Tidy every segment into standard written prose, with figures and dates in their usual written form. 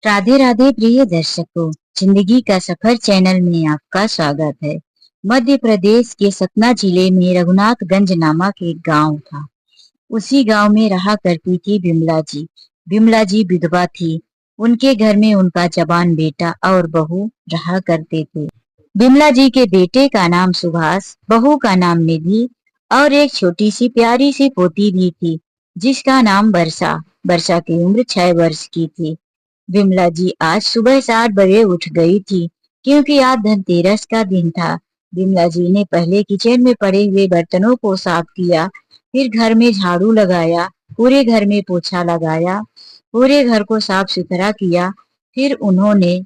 राधे राधे प्रिय दर्शकों, जिंदगी का सफर चैनल में आपका स्वागत है। मध्य प्रदेश के सतना जिले में रघुनाथगंज नामक एक गांव था। उसी गांव में रहा करती थी बिमला जी। बिमला जी विधवा थी। उनके घर में उनका जवान बेटा और बहू रहा करते थे। बिमला जी के बेटे का नाम सुभाष, बहू का नाम निधि और एक छोटी सी प्यारी सी पोती भी थी जिसका नाम वर्षा। वर्षा की उम्र 6 वर्ष की थी। विमला जी आज सुबह 7 बजे उठ गई थी क्योंकि आज धनतेरस का दिन था। विमला जी ने पहले किचन में पड़े हुए बर्तनों को साफ किया, फिर घर में झाड़ू लगाया, पूरे घर में पोछा लगाया, पूरे घर को साफ सुथरा किया। फिर उन्होंने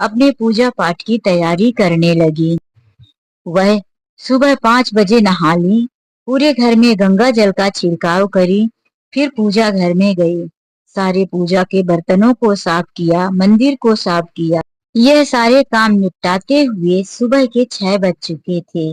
अपने पूजा पाठ की तैयारी करने लगी। वह सुबह 5 बजे नहा ली, पूरे घर में गंगा जल का छिड़काव करी, फिर पूजा घर में गई। सारे पूजा के बर्तनों को साफ किया, मंदिर को साफ किया। यह सारे काम निपटाते हुए सुबह के 6 बज चुके थे।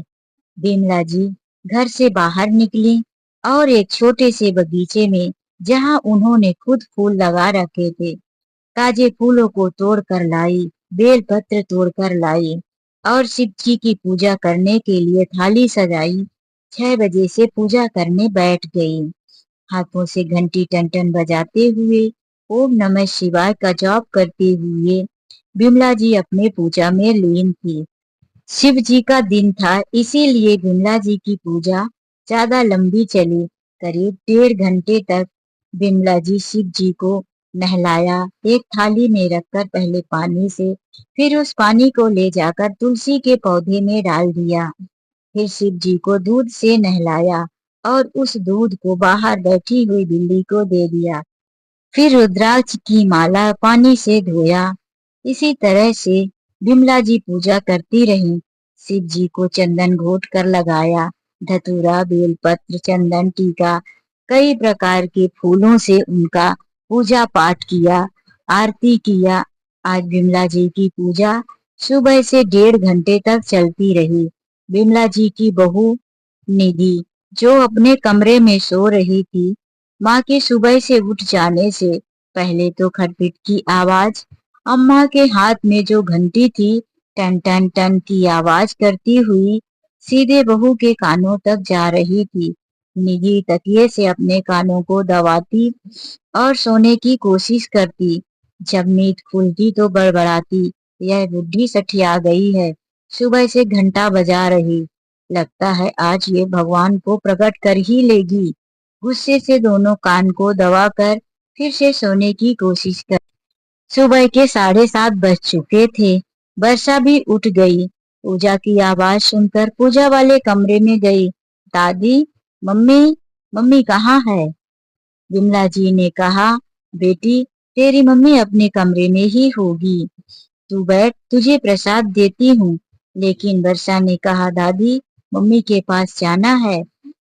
बिमला जी घर से बाहर निकली और एक छोटे से बगीचे में, जहां उन्होंने खुद फूल लगा रखे थे, ताजे फूलों को तोड़ कर लाई, बेल पत्र तोड़ कर लाई और शिव जी की पूजा करने के लिए थाली सजाई। 6 बजे से पूजा करने बैठ गई। हाथों से घंटी टन टन बजाते हुए ओम नमः शिवाय का जाप करते हुए बिमला जी अपने पूजा में लीन थी। शिव जी का दिन था, इसीलिए बिमला जी की पूजा ज्यादा लंबी चली। करीब 1.5 घंटे तक बिमला जी शिव जी को नहलाया। एक थाली में रखकर पहले पानी से, फिर उस पानी को ले जाकर तुलसी के पौधे में डाल दिया। फिर शिव जी को दूध से नहलाया और उस दूध को बाहर बैठी हुई बिल्ली को दे दिया। फिर रुद्राक्ष की माला पानी से धोया। इसी तरह से बिमला जी पूजा करती रही। शिव जी को चंदन घोट कर लगाया। धतूरा, बेलपत्र, चंदन, टीका, कई प्रकार के फूलों से उनका पूजा पाठ किया, आरती किया। आज बिमला जी की पूजा सुबह से 1.5 घंटे तक चलती रही। बिमला जी की बहू निधि, जो अपने कमरे में सो रही थी, माँ के सुबह से उठ जाने से पहले तो खटपट की आवाज, अम्मा के हाथ में जो घंटी थी, टन टन टन की आवाज करती हुई सीधे बहू के कानों तक जा रही थी। निधि तकिए से अपने कानों को दबाती और सोने की कोशिश करती। जब नींद खुलती तो बड़बड़ाती, यह बुढ़ी सठिया गई है, सुबह से घंटा बजा रही, लगता है आज ये भगवान को प्रकट कर ही लेगी। गुस्से से दोनों कान को दबाकर फिर से सोने की कोशिश कर। सुबह के 7:30 बज चुके थे। वर्षा भी उठ गई। पूजा की आवाज सुनकर पूजा वाले कमरे में गई। दादी, मम्मी, मम्मी कहाँ है? विमला जी ने कहा, बेटी, तेरी मम्मी अपने कमरे में ही होगी, तू बैठ, तुझे प्रसाद देती हूँ। लेकिन वर्षा ने कहा, दादी, मम्मी के पास जाना है।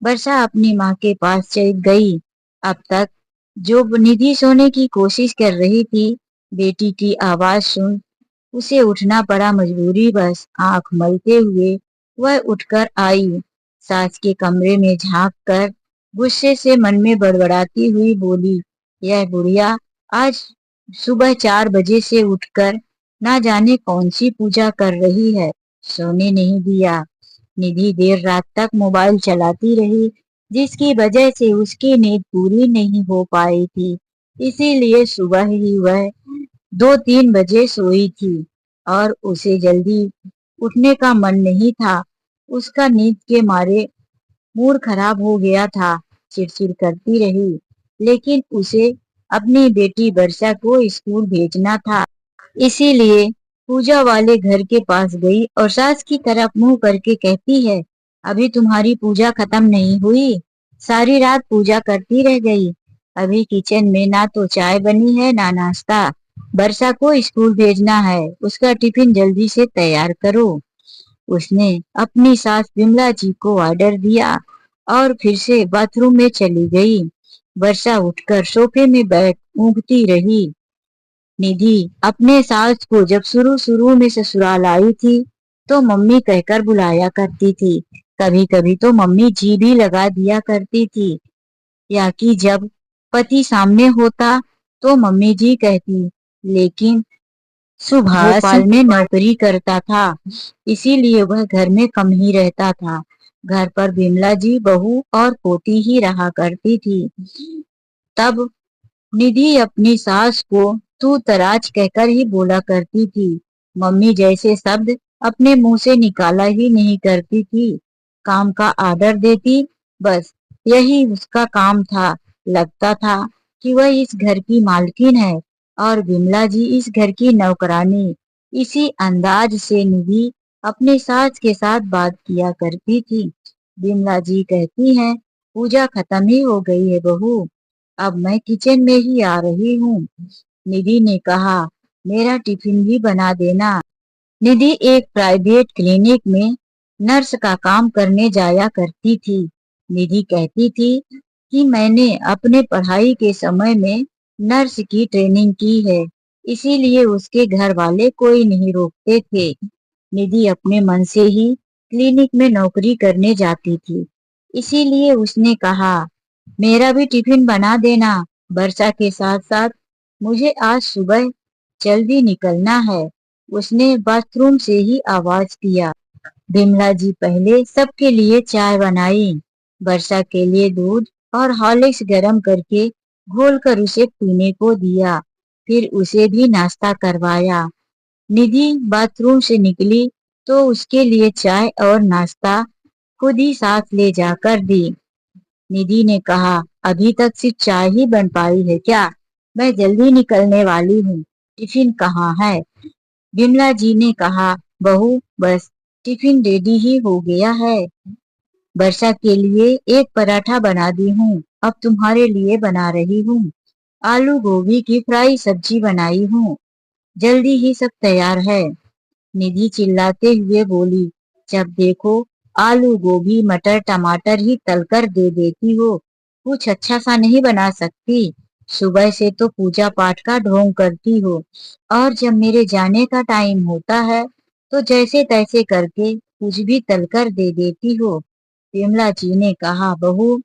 वर्षा अपनी माँ के पास चली गई। अब तक जो निधि सोने की कोशिश कर रही थी, बेटी की आवाज सुन उसे उठना पड़ा मजबूरी बस। आंख मलते हुए वह उठकर आई। सास के कमरे में झांक कर गुस्से से मन में बड़बड़ाती हुई बोली, यह बुढ़िया आज सुबह 4 बजे से उठकर ना जाने कौन सी पूजा कर रही है, सोने नहीं दिया। निधि देर रात तक मोबाइल चलाती रही, जिसकी वजह से उसकी नींद पूरी नहीं हो पाई थी। इसीलिए सुबह ही वह 2-3 बजे सोई थी और उसे जल्दी उठने का मन नहीं था। उसका नींद के मारे मूड खराब हो गया था, चिड़चिड़ करती रही। लेकिन उसे अपनी बेटी वर्षा को स्कूल भेजना था, इसीलिए पूजा वाले घर के पास गई और सास की तरफ मुंह करके कहती है, अभी तुम्हारी पूजा खत्म नहीं हुई? सारी रात पूजा करती रह गई। अभी किचन में ना तो चाय बनी है ना नाश्ता। वर्षा को स्कूल भेजना है, उसका टिफिन जल्दी से तैयार करो। उसने अपनी सास विमला जी को ऑर्डर दिया और फिर से बाथरूम में चली गई। वर्षा उठकर सोफे में बैठ ऊँघती रही। निधि अपने सास को जब शुरू शुरू में ससुराल आई थी तो मम्मी कहकर बुलाया करती थी। कभी कभी तो मम्मी जी भी लगा दिया करती थी, या कि जब पति सामने होता तो मम्मी जी कहती। लेकिन सुभाष भोपाल में नौकरी करता था, इसीलिए वह घर में कम ही रहता था। घर पर बिमला जी बहू और पोती ही रहा करती थी। तब निधि अपनी सास को तू तराज कहकर ही बोला करती थी। मम्मी जैसे शब्द अपने मुंह से निकाला ही नहीं करती थी। काम का आर्डर देती, बस यही उसका काम था। लगता था कि वह इस घर की मालकिन है और बिमला जी इस घर की नौकरानी। इसी अंदाज से निधि अपने सास के साथ बात किया करती थी। बिमला जी कहती हैं, पूजा खत्म ही हो गई है बहू, अब मैं किचन में ही आ रही हूँ। निधि ने कहा, मेरा टिफिन भी बना देना। निधि एक प्राइवेट क्लिनिक में नर्स का काम करने जाया करती थी। निधि कहती थी कि मैंने अपने पढ़ाई के समय में नर्स की ट्रेनिंग की है, इसीलिए उसके घर वाले कोई नहीं रोकते थे। निधि अपने मन से ही क्लिनिक में नौकरी करने जाती थी। इसीलिए उसने कहा, मेरा भी टिफिन बना देना। वर्षा के साथ साथ मुझे आज सुबह जल्दी निकलना है। उसने बाथरूम से ही आवाज दिया। बिमला जी पहले सबके लिए चाय बनाई, वर्षा के लिए दूध और हॉर्लिक्स गर्म करके घोलकर उसे पीने को दिया। फिर उसे भी नाश्ता करवाया। निधि बाथरूम से निकली तो उसके लिए चाय और नाश्ता खुद ही साथ ले जाकर दी। निधि ने कहा, अभी तक सिर्फ चाय ही बन पाई है क्या? मैं जल्दी निकलने वाली हूँ, टिफिन कहाँ है? बिमला जी ने कहा, बहू बस टिफिन रेडी ही हो गया है। वर्षा के लिए एक पराठा बना दी हूँ, अब तुम्हारे लिए बना रही हूँ। आलू गोभी की फ्राई सब्जी बनाई हूँ, जल्दी ही सब तैयार है। निधि चिल्लाते हुए बोली, जब देखो आलू गोभी मटर टमाटर ही तलकर दे देती हो, कुछ अच्छा सा नहीं बना सकती? सुबह से तो पूजा पाठ का ढोंग करती हो और जब मेरे जाने का टाइम होता है तो जैसे तैसे करके कुछ भी तलकर दे देती हो। विमला जी ने कहा, बहू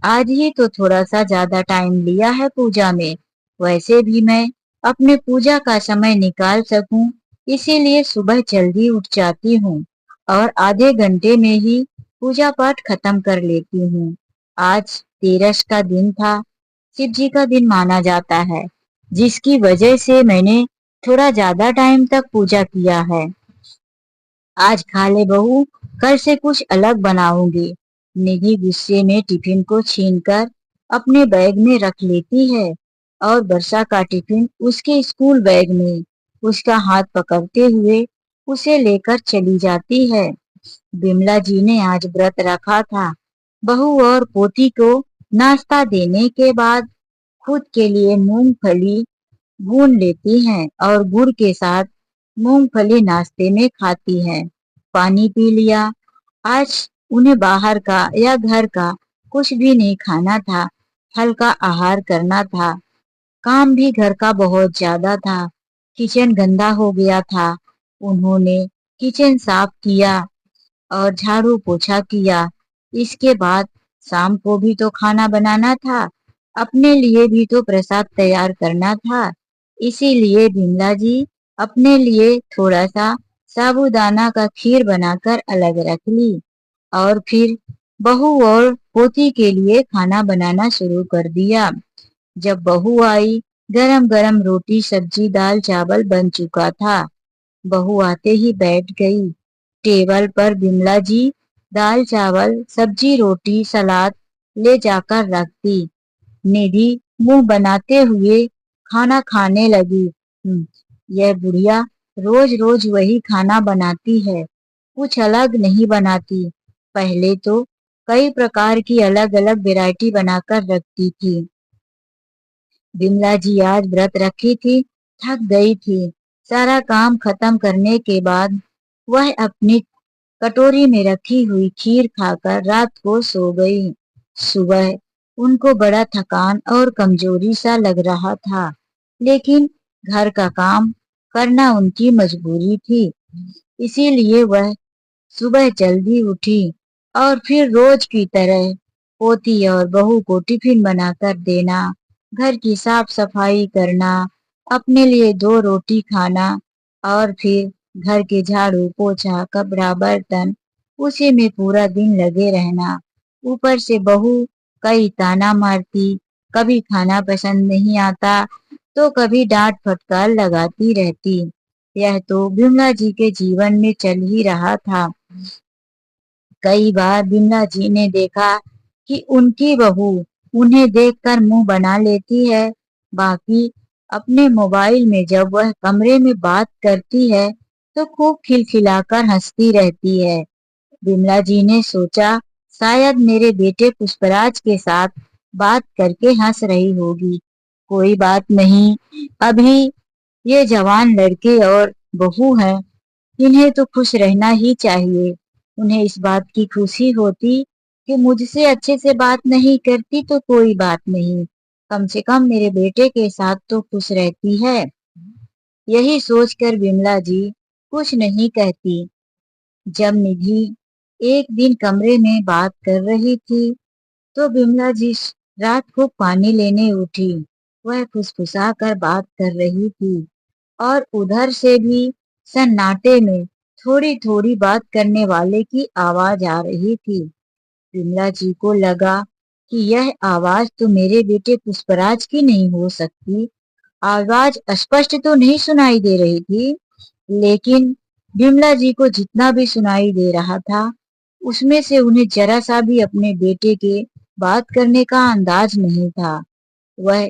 आज ही तो थोड़ा सा ज्यादा टाइम लिया है पूजा में, वैसे भी मैं अपने पूजा का समय निकाल सकूं इसीलिए सुबह जल्दी उठ जाती हूँ और आधे घंटे में ही पूजा पाठ खत्म कर लेती हूँ। आज तेरस का दिन था, शिव जी का दिन माना जाता है, जिसकी वजह से मैंने थोड़ा ज्यादा टाइम तक पूजा किया है। आज खा ले बहू, कल से कुछ अलग बनाऊंगी। निधि गुस्से में टिफिन को छीनकर अपने बैग में रख लेती है और वर्षा का टिफिन उसके स्कूल बैग में उसका हाथ पकड़ते हुए उसे लेकर चली जाती है। बिमला जी ने आज व्रत रखा था। बहू और पोती को नाश्ता देने के बाद खुद के लिए मूंगफली भून लेती हैं और गुड़ के साथ मूंगफली नाश्ते में खाती हैं। पानी पी लिया। आज उन्हें बाहर का या घर का कुछ भी नहीं खाना था, हल्का आहार करना था। काम भी घर का बहुत ज्यादा था, किचन गंदा हो गया था। उन्होंने किचन साफ किया और झाड़ू पोछा किया। इसके बाद शाम को भी तो खाना बनाना था, अपने लिए भी तो प्रसाद तैयार करना था। इसीलिए बिमला जी अपने लिए थोड़ा सा साबूदाना का खीर बनाकर अलग रख ली और फिर बहू और पोती के लिए खाना बनाना शुरू कर दिया। जब बहू आई, गरम गरम रोटी सब्जी दाल चावल बन चुका था। बहू आते ही बैठ गई। टेबल पर बिमला जी दाल चावल सब्जी रोटी सलाद ले जाकर रख दी। निधि मुंह बनाते हुए खाना खाने लगी। यह बुढ़िया रोज रोज वही खाना बनाती है, कुछ अलग नहीं बनाती। पहले तो कई प्रकार की अलग अलग वैरायटी बनाकर रखती थी। बिमला जी आज व्रत रखी थी, थक गई थी। सारा काम खत्म करने के बाद वह अपनी कटोरी में रखी हुई खीर खाकर रात को सो गई। सुबह उनको बड़ा थकान और कमजोरी सा लग रहा था, लेकिन घर का काम करना उनकी मजबूरी थी। इसीलिए वह सुबह जल्दी उठी और फिर रोज की तरह पोती और बहू को टिफिन बनाकर देना, घर की साफ सफाई करना अपने लिए 2 रोटी खाना और फिर घर के झाड़ू पोछा कपड़ा बर्तन उसी में पूरा दिन लगे रहना। ऊपर से बहू कई ताना मारती, कभी खाना पसंद नहीं आता तो कभी डांट फटकार लगाती रहती। यह तो बिमला जी के जीवन में चल ही रहा था। कई बार बिमला जी ने देखा कि उनकी बहू उन्हें देखकर मुंह बना लेती है। बाकी अपने मोबाइल में जब वह कमरे में बात करती है तो खूब खिलखिलाकर हंसती रहती है। बिमला जी ने सोचा शायद मेरे बेटे पुष्पराज के साथ बात करके हंस रही होगी। कोई बात नहीं, अभी ये जवान लड़के और बहू हैं, इन्हें तो खुश रहना ही चाहिए। उन्हें इस बात की खुशी होती कि मुझसे अच्छे से बात नहीं करती तो कोई बात नहीं, कम से कम मेरे बेटे के साथ तो खुश रहती है। यही सोचकर बिमला जी कुछ नहीं कहती। जब निधि एक दिन कमरे में बात कर रही थी तो बिमला जी रात को पानी लेने उठी। वह फुसफुसा कर बात कर रही थी और उधर से भी सन्नाटे में थोड़ी थोड़ी बात करने वाले की आवाज आ रही थी। बिमला जी को लगा कि यह आवाज तो मेरे बेटे पुष्पराज की नहीं हो सकती। आवाज स्पष्ट तो नहीं सुनाई दे रही थी, लेकिन बिमला जी को जितना भी सुनाई दे रहा था उसमें से उन्हें जरा सा भी अपने बेटे के बात करने का अंदाज नहीं था। वह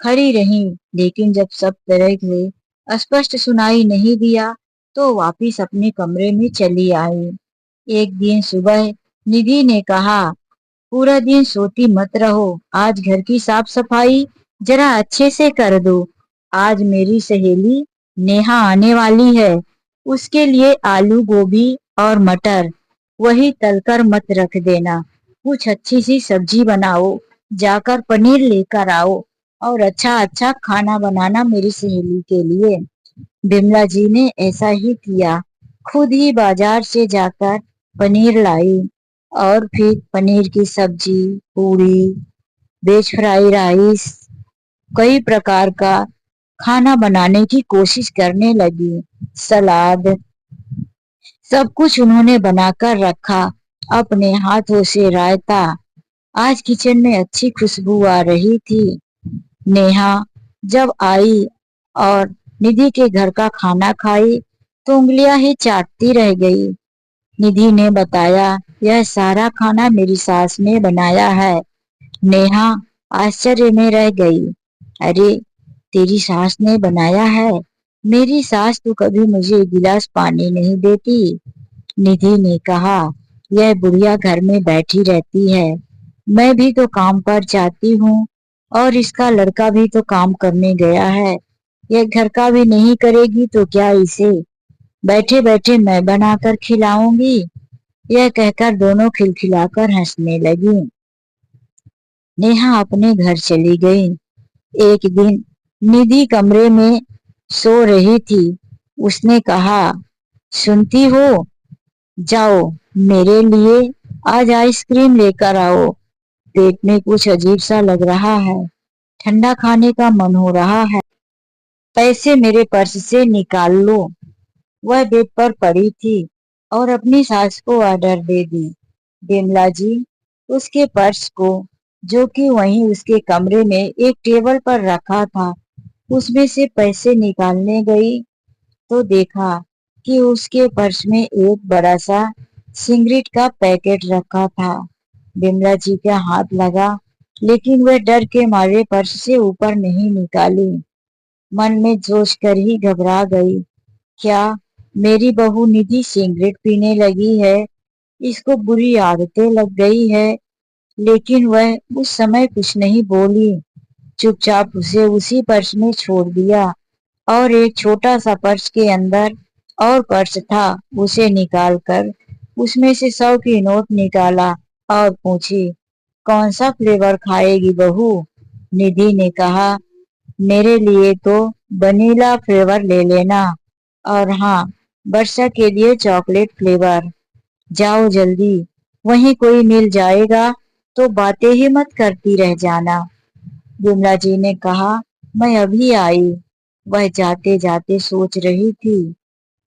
खड़ी रही, लेकिन जब सब तरह से स्पष्ट सुनाई नहीं दिया तो वापिस अपने कमरे में चली आई। एक दिन सुबह निधि ने कहा, पूरा दिन सोती मत रहो, आज घर की साफ सफाई जरा अच्छे से कर दो। आज मेरी सहेली नेहा आने वाली है, उसके लिए आलू गोभी और मटर वही तलकर मत रख देना। कुछ अच्छी सी सब्जी बनाओ, जाकर पनीर लेकर आओ और अच्छा अच्छा खाना बनाना मेरी सहेली के लिए। बिमला जी ने ऐसा ही किया, खुद ही बाजार से जाकर पनीर लाई और फिर पनीर की सब्जी, पूरी, वेज फ्राई राइस, कई प्रकार का खाना बनाने की कोशिश करने लगी। सलाद, सब कुछ उन्होंने बनाकर रखा, अपने हाथों से रायता। आज किचन में अच्छी खुशबू आ रही थी। नेहा जब आई और निधि के घर का खाना खाई तो उंगलियां ही चाटती रह गई। निधि ने बताया, यह सारा खाना मेरी सास ने बनाया है। नेहा आश्चर्य में रह गई। अरे, तेरी सास ने बनाया है? मेरी सास तो कभी मुझे एक गिलास पानी नहीं देती। निधि ने कहा, यह बुढ़िया घर में बैठी रहती है, मैं भी तो काम पर जाती हूँ और इसका लड़का भी तो काम करने गया है। यह घर का भी नहीं करेगी तो क्या इसे बैठे बैठे मैं बनाकर खिलाऊंगी। यह कहकर दोनों खिलखिलाकर हंसने लगी। नेहा अपने घर चली गई। एक दिन निधि कमरे में सो रही थी। उसने कहा, सुनती हो, जाओ मेरे लिए आज आइसक्रीम लेकर आओ। पेट में कुछ अजीब सा लग रहा है, ठंडा खाने का मन हो रहा है। पैसे मेरे पर्स से निकाल लो। वह बेड पर पड़ी थी और अपनी सास को ऑर्डर दे दी। बिमला जी उसके पर्स को, जो कि वहीं उसके कमरे में एक टेबल पर रखा था, उसमें से पैसे निकालने गई तो देखा कि उसके पर्स में एक बड़ा सा सिगरेट का पैकेट रखा था। बिमला जी का हाथ लगा, लेकिन वह डर के मारे पर्स से ऊपर नहीं निकाली। मन में सोच कर ही घबरा गई, क्या मेरी बहू निधि सिगरेट पीने लगी है? इसको बुरी आदतें लग गई है। लेकिन वह उस समय कुछ नहीं बोली, चुपचाप उसे उसी पर्स में छोड़ दिया और एक छोटा सा पर्स के अंदर और पर्स था, उसे निकालकर उसमें से 100 की नोट निकाला और पूछी, कौन सा फ्लेवर खाएगी बहू? निधि ने कहा, मेरे लिए तो वनीला फ्लेवर ले लेना, और हाँ, वर्षा के लिए चॉकलेट फ्लेवर। जाओ जल्दी, वहीं कोई मिल जाएगा तो बातें ही मत करती रह जाना। विमला जी ने कहा, मैं अभी आई। वह जाते जाते सोच रही थी,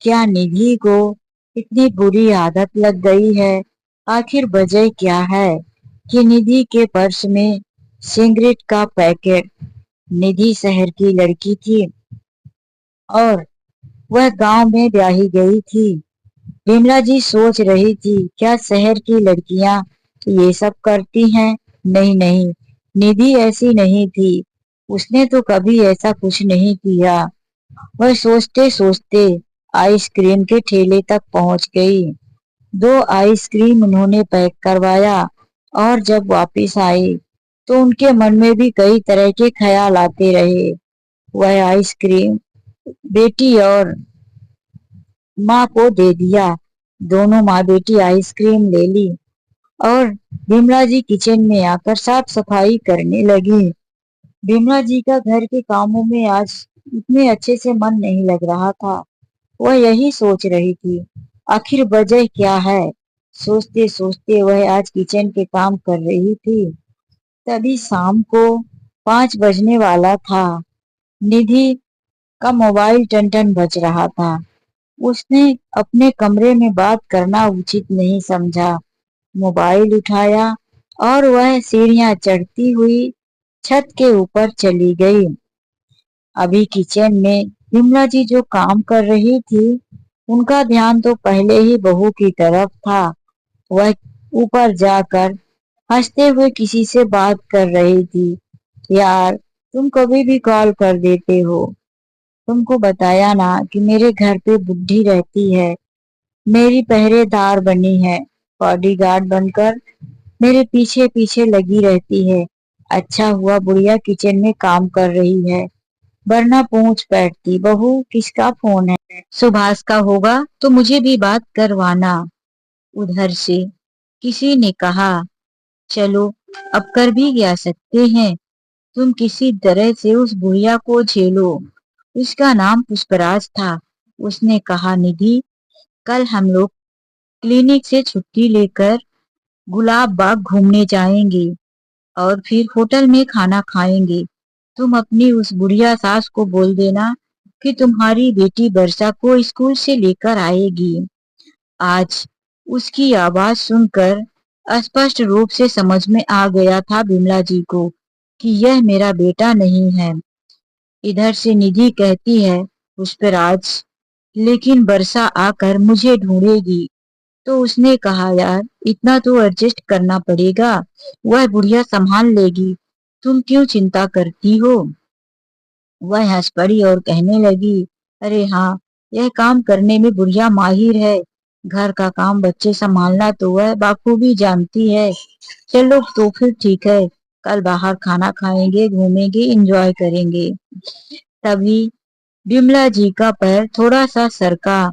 क्या निधि को इतनी बुरी आदत लग गई है? आखिर वजह क्या है कि निधि के पर्स में सिगरेट का पैकेट। निधि शहर की लड़की थी और वह गांव में ब्याही गई थी। विमला जी सोच रही थी, क्या शहर की लड़कियां ये सब करती हैं? नहीं नहीं, निधि ऐसी नहीं थी। उसने तो कभी ऐसा कुछ नहीं किया। वह सोचते सोचते आइसक्रीम के ठेले तक पहुंच गई। 2 आइसक्रीम उन्होंने पैक करवाया और जब वापस आई तो उनके मन में भी कई तरह के ख्याल आते रहे। वह आइसक्रीम बेटी और माँ को दे दिया। दोनों माँ बेटी आइसक्रीम ले ली और बिमला जी किचन में आकर साफ सफाई करने लगी। बिमला जी का घर के कामों में आज इतने अच्छे से मन नहीं लग रहा था। वह यही सोच रही थी, आखिर वजह क्या है। सोचते सोचते वह आज किचन के काम कर रही थी। तभी शाम को 5 बजने वाला था। निधि का मोबाइल टन टन बज रहा था। उसने अपने कमरे में बात करना उचित नहीं समझा। मोबाइल उठाया और वह सीढ़ियां चढ़ती हुई छत के ऊपर चली गई। अभी किचन में विमला जी जो काम कर रही थी, उनका ध्यान तो पहले ही बहू की तरफ था। वह ऊपर जाकर हंसते हुए किसी से बात कर रही थी। यार, तुम कभी भी कॉल कर देते हो। तुमको बताया ना कि मेरे घर पे बुढ़ी रहती है, मेरी पहरेदार बनी है, बॉडीगार्ड बनकर मेरे पीछे पीछे लगी रहती है। अच्छा हुआ बुढ़िया किचन में काम कर रही है, वरना पूछ बैठती, बहू किसका फोन है? सुभाष का होगा तो मुझे भी बात करवाना। उधर से किसी ने कहा, चलो अब कर भी क्या सकते हैं, तुम किसी तरह से उस बुढ़िया को झेलो। उसका नाम पुष्पराज था। उसने कहा, निधि, कल हम लोग क्लिनिक से छुट्टी लेकर गुलाब बाग घूमने जाएंगे और फिर होटल में खाना खाएंगे। तुम अपनी उस बुढ़िया सास को बोल देना कि तुम्हारी बेटी वर्षा को स्कूल से लेकर आएगी। आज उसकी आवाज सुनकर स्पष्ट रूप से समझ में आ गया था बिमला जी को कि यह मेरा बेटा नहीं है। इधर से निधि कहती है, पुष्पराज, लेकिन वर्षा आकर मुझे ढूंढेगी। तो उसने कहा, यार इतना तो एडजस्ट करना पड़ेगा, वह बुढ़िया संभाल लेगी, तुम क्यों चिंता करती हो? वह हंस पड़ी और कहने लगी, अरे हाँ, यह काम करने में बुढ़िया माहिर है। घर का काम, बच्चे संभालना तो वह बाखूबी जानती है। चलो तो फिर ठीक है, कल बाहर खाना खाएंगे, घूमेंगे, एंजॉय करेंगे। तभी बिमला जी का पैर थोड़ा सा सरका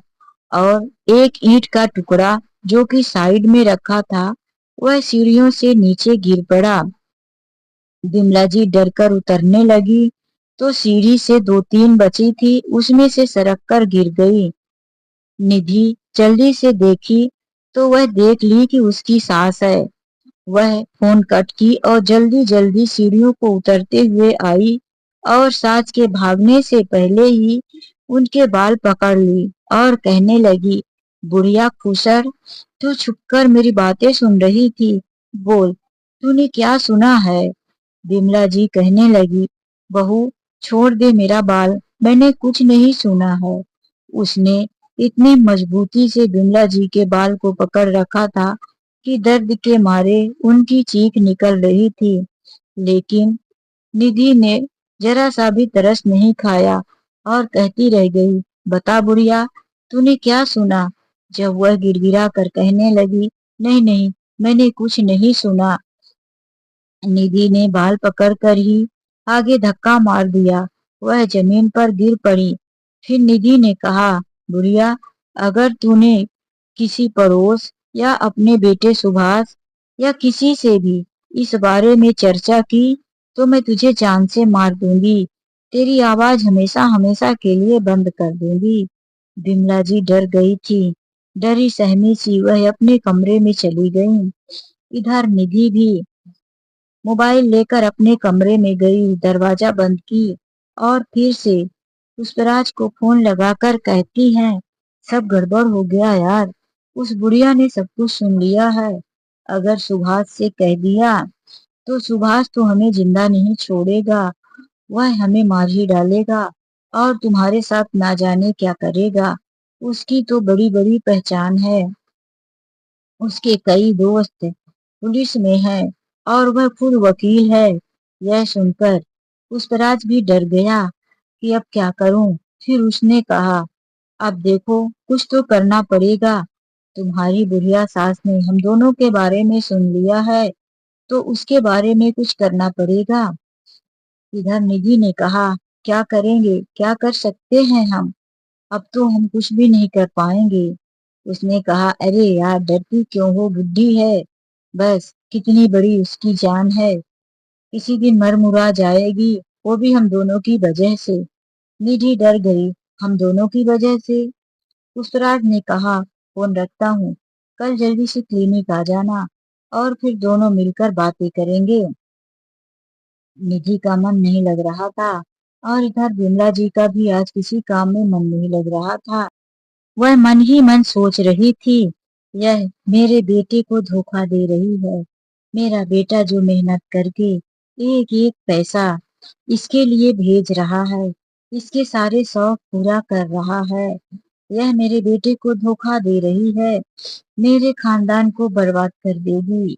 और एक ईंट का टुकड़ा जो कि साइड में रखा था, वह सीढ़ियों से नीचे गिर पड़ा। बिमला जी डर कर उतरने लगी तो सीढ़ी से 2-3 बची थी, उसमें से सरक कर गिर गई। निधि जल्दी से देखी तो वह देख ली कि उसकी सास है। वह फोन कट की और जल्दी जल्दी सीढ़ियों को उतरते हुए आई और सास के भागने से पहले ही उनके बाल पकड़ ली और कहने लगी, बुढ़िया खुसर, तू छुपकर मेरी बातें सुन रही थी, बोल तूने क्या सुना है? बिमला जी कहने लगी, बहू छोड़ दे मेरा बाल, मैंने कुछ नहीं सुना है। उसने इतनी मजबूती से बिमला जी के बाल को पकड़ रखा था कि दर्द के मारे उनकी चीख निकल रही थी। लेकिन निधि ने जरा सा भी तरस नहीं खाया और कहती रह गई, बता बुढ़िया, तूने क्या सुना? जब वह गिड़गिड़ा कर कहने लगी, नहीं नहीं, मैंने कुछ नहीं सुना, निधि ने बाल पकड़कर ही आगे धक्का मार दिया। वह जमीन पर गिर पड़ी। फिर निधि ने कहा, बुढ़िया, अगर तूने किसी पड़ोस या अपने बेटे सुभाष या किसी से भी इस बारे में चर्चा की तो मैं तुझे जान से मार दूंगी, तेरी आवाज हमेशा हमेशा के लिए बंद कर दूंगी। बिमला जी डर गई थी। डरी सहमी सी वह अपने कमरे में चली गई। इधर निधि भी मोबाइल लेकर अपने कमरे में गई, दरवाजा बंद की और फिर से पुष्पराज को फोन लगाकर कहती है, सब गड़बड़ हो गया यार, उस बुढ़िया ने सब कुछ सुन लिया है। अगर सुभाष से कह दिया तो सुभाष तो हमें जिंदा नहीं छोड़ेगा, वह हमें मार ही डालेगा और तुम्हारे साथ ना जाने क्या करेगा। उसकी तो बड़ी बड़ी पहचान है, उसके कई दोस्त पुलिस में है और वह खुद वकील है। यह सुनकर पुष्पराज भी डर गया कि अब क्या करूं। फिर उसने कहा, अब देखो कुछ तो करना पड़ेगा। तुम्हारी बुढ़िया सास ने हम दोनों के बारे में सुन लिया है तो उसके बारे में कुछ करना पड़ेगा। इधर निधि ने कहा, क्या करेंगे, क्या कर सकते हैं हम, अब तो हम कुछ भी नहीं कर पाएंगे। उसने कहा, अरे यार डरती क्यों हो, बुद्धि है, बस कितनी बड़ी उसकी जान है, किसी दिन मर मुरा जाएगी, वो भी हम दोनों की वजह से। निधि डर गई, हम दोनों की वजह से। पुष्पराज ने कहा, फोन रखता हूँ, कल जल्दी से क्लिनिक आ जाना और फिर दोनों मिलकर बातें करेंगे। निधि का मन नहीं लग रहा था और इधर विमला जी का भी आज किसी काम में मन नहीं लग रहा था। वह मन ही मन सोच रही थी, यह मेरे बेटे को धोखा दे रही है। मेरा बेटा जो मेहनत करके एक एक पैसा इसके लिए भेज रहा है, इसके सारे शौक पूरा कर रहा है, यह मेरे बेटे को धोखा दे रही है, मेरे खानदान को बर्बाद कर देगी।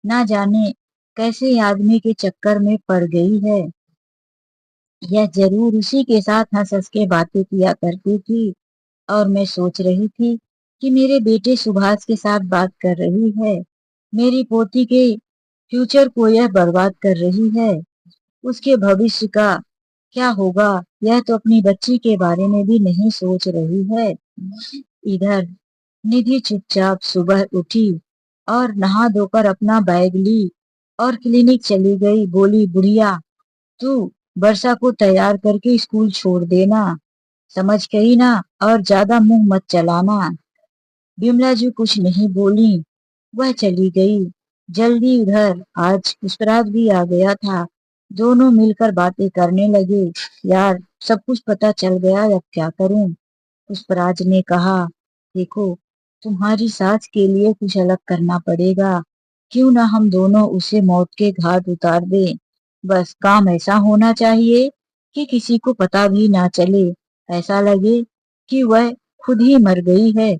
ना जाने कैसे आदमी के चक्कर में पड़ गई है। यह जरूर उसी के साथ हंस हंस के बातें किया करती थी और मैं सोच रही थी कि मेरे बेटे सुभाष के साथ बात कर रही है, मेरी पोती के फ्यूचर को यह बर्बाद कर रही है, उसके भविष्य का क्या होगा यह तो अपनी बच्ची के बारे में भी नहीं सोच रही है। इधर निधि चुपचाप सुबह उठी और नहा धोकर अपना बैग ली और क्लिनिक चली गई। बोली, बुढ़िया तू वर्षा को तैयार करके स्कूल छोड़ देना, समझ गई ना, और ज्यादा मुंह मत चलाना। बिमला जी कुछ नहीं बोली, वह चली गई। जल्दी उधर आज पुष्पराज भी आ गया था, दोनों मिलकर बातें करने लगे। यार सब कुछ पता चल गया, अब क्या करूं। पुष्पराज ने कहा, देखो तुम्हारी सास के लिए कुछ अलग करना पड़ेगा, क्यों ना हम दोनों उसे मौत के घाट उतार दें। बस काम ऐसा होना चाहिए कि किसी को पता भी ना चले, ऐसा लगे कि वह खुद ही मर गई है।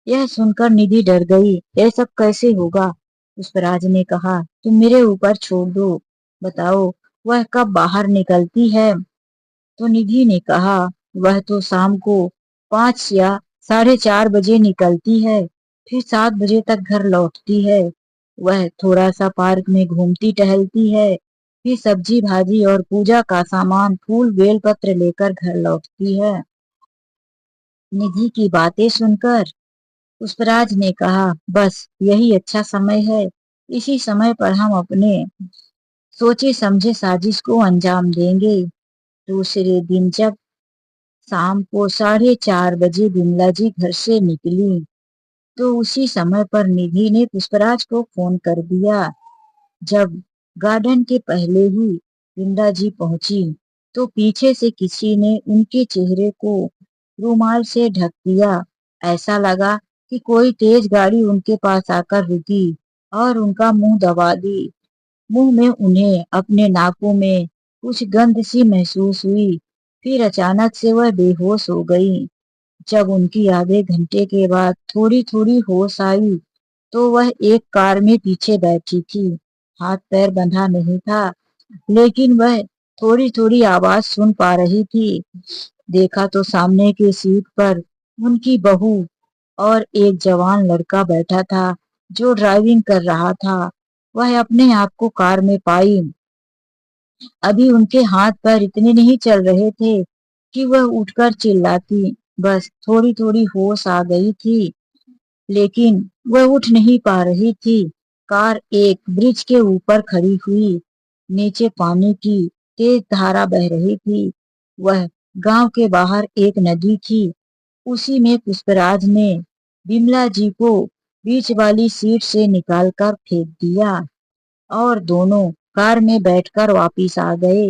यह सुनकर निधि डर गई, यह सब कैसे होगा। पुष्पराज ने कहा, तुम मेरे ऊपर छोड़ दो, बताओ वह कब बाहर निकलती है। तो निधि ने कहा, वह तो शाम को 5 या 4:30 बजे निकलती है, फिर 7 बजे तक घर लौटती है। वह थोड़ा सा पार्क में घूमती टहलती है, फिर सब्जी भाजी और पूजा का सामान फूल बेलपत्र लेकर घर लौटती है। निधि की बातें सुनकर पुष्पराज ने कहा, बस यही अच्छा समय है, इसी समय पर हम अपने सोचे समझे साजिश को अंजाम देंगे। दूसरे दिन जब शाम को 4:30 बजे विमला जी घर से निकली तो उसी समय पर निधि ने पुष्पराज को फोन कर दिया। जब गार्डन के पहले ही विमला जी पहुंची तो पीछे से किसी ने उनके चेहरे को रुमाल से ढक दिया। ऐसा लगा कि कोई तेज गाड़ी उनके पास आकर रुकी और उनका मुंह दबा दी। मुंह में उन्हें अपने नाकों में कुछ गंध सी महसूस हुई। फिर अचानक से वह बेहोश हो गई। जब उनकी आधे घंटे के बाद थोड़ी थोड़ी होश आई तो वह एक कार में पीछे बैठी थी। हाथ पैर बंधा नहीं था, लेकिन वह थोड़ी थोड़ी आवाज सुन पा रही थी। देखा तो सामने की सीट पर उनकी बहू और एक जवान लड़का बैठा था जो ड्राइविंग कर रहा था। वह अपने आप को कार में पाई। अभी उनके हाथ पैर इतने नहीं चल रहे थे कि वह उठकर चिल्लाती, बस थोड़ी थोड़ी होश आ गई थी, लेकिन वह उठ नहीं पा रही थी। कार एक ब्रिज के ऊपर खड़ी हुई, नीचे पानी की तेज धारा बह रही थी। वह गांव के बाहर एक नदी थी, उसी में पुष्पराज ने बिमला जी को बीच वाली सीट से निकालकर फेंक दिया और दोनों कार में बैठकर वापिस आ गए।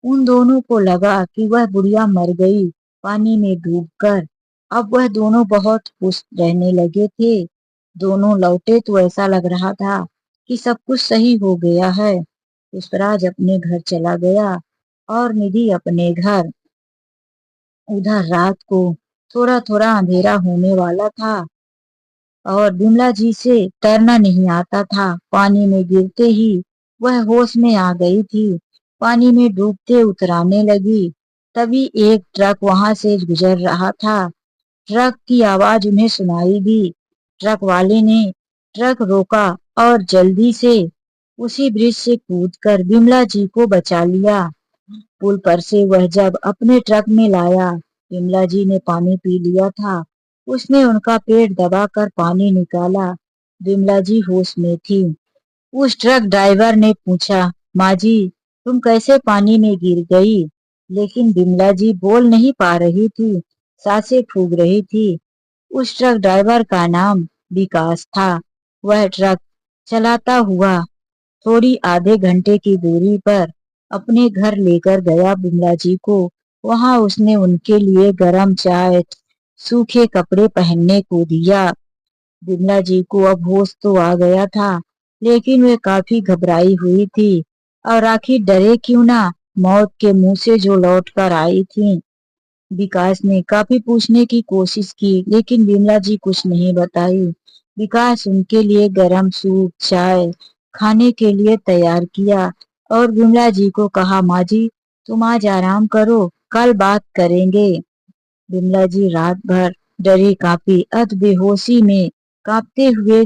उन दोनों को लगा कि वह बुढ़िया मर गई पानी में डूबकर। अब वह दोनों बहुत खुश रहने लगे थे। दोनों लौटे तो ऐसा लग रहा था कि सब कुछ सही हो गया है। पुष्पराज अपने घर चला गया और निधि अपने घर। उधर रात को थोड़ा थोड़ा अंधेरा होने वाला था और बिमला जी से तैरना नहीं आता था। पानी में गिरते ही वह होश में आ गई थी। पानी में डूबते उतराने लगी। तभी एक ट्रक वहां से गुजर रहा था। ट्रक की आवाज उन्हें सुनाई दी। ट्रक वाले ने ट्रक रोका और जल्दी से उसी ब्रिज से कूदकर बिमला जी को बचा लिया। पुल पर से वह जब अपने ट्रक में लाया, बिमला जी ने पानी पी लिया था। उसने उनका पेट दबाकर पानी निकाला। बिमला जी होश में थी। उस ट्रक ड्राइवर ने पूछा, माँ जी, तुम कैसे पानी में गिर गई? लेकिन बिमला जी बोल नहीं पा रही थी, सांसें फूक रही थी। उस ट्रक ड्राइवर का नाम विकास था। वह ट्रक चलाता हुआ थोड़ी आधे घंटे की दूरी पर अपने घर लेकर गया बिमला जी को। वहां उसने उनके लिए गरम चाय, सूखे कपड़े पहनने को दिया। बिमला जी को अब होश तो आ गया था, लेकिन वे काफी घबराई हुई थी और आखिर डरे क्यों ना, मौत के मुंह से जो लौट कर आई थी। विकास ने काफी पूछने की कोशिश की, लेकिन बिमला जी कुछ नहीं बताई। विकास उनके लिए गरम सूप, चाय खाने के लिए तैयार किया और बिमला जी को कहा, माँ जी, तुम आज आराम करो, कल बात करेंगे। बिमला जी रात भर डरी कांपी अध बेहोशी में कांपते हुए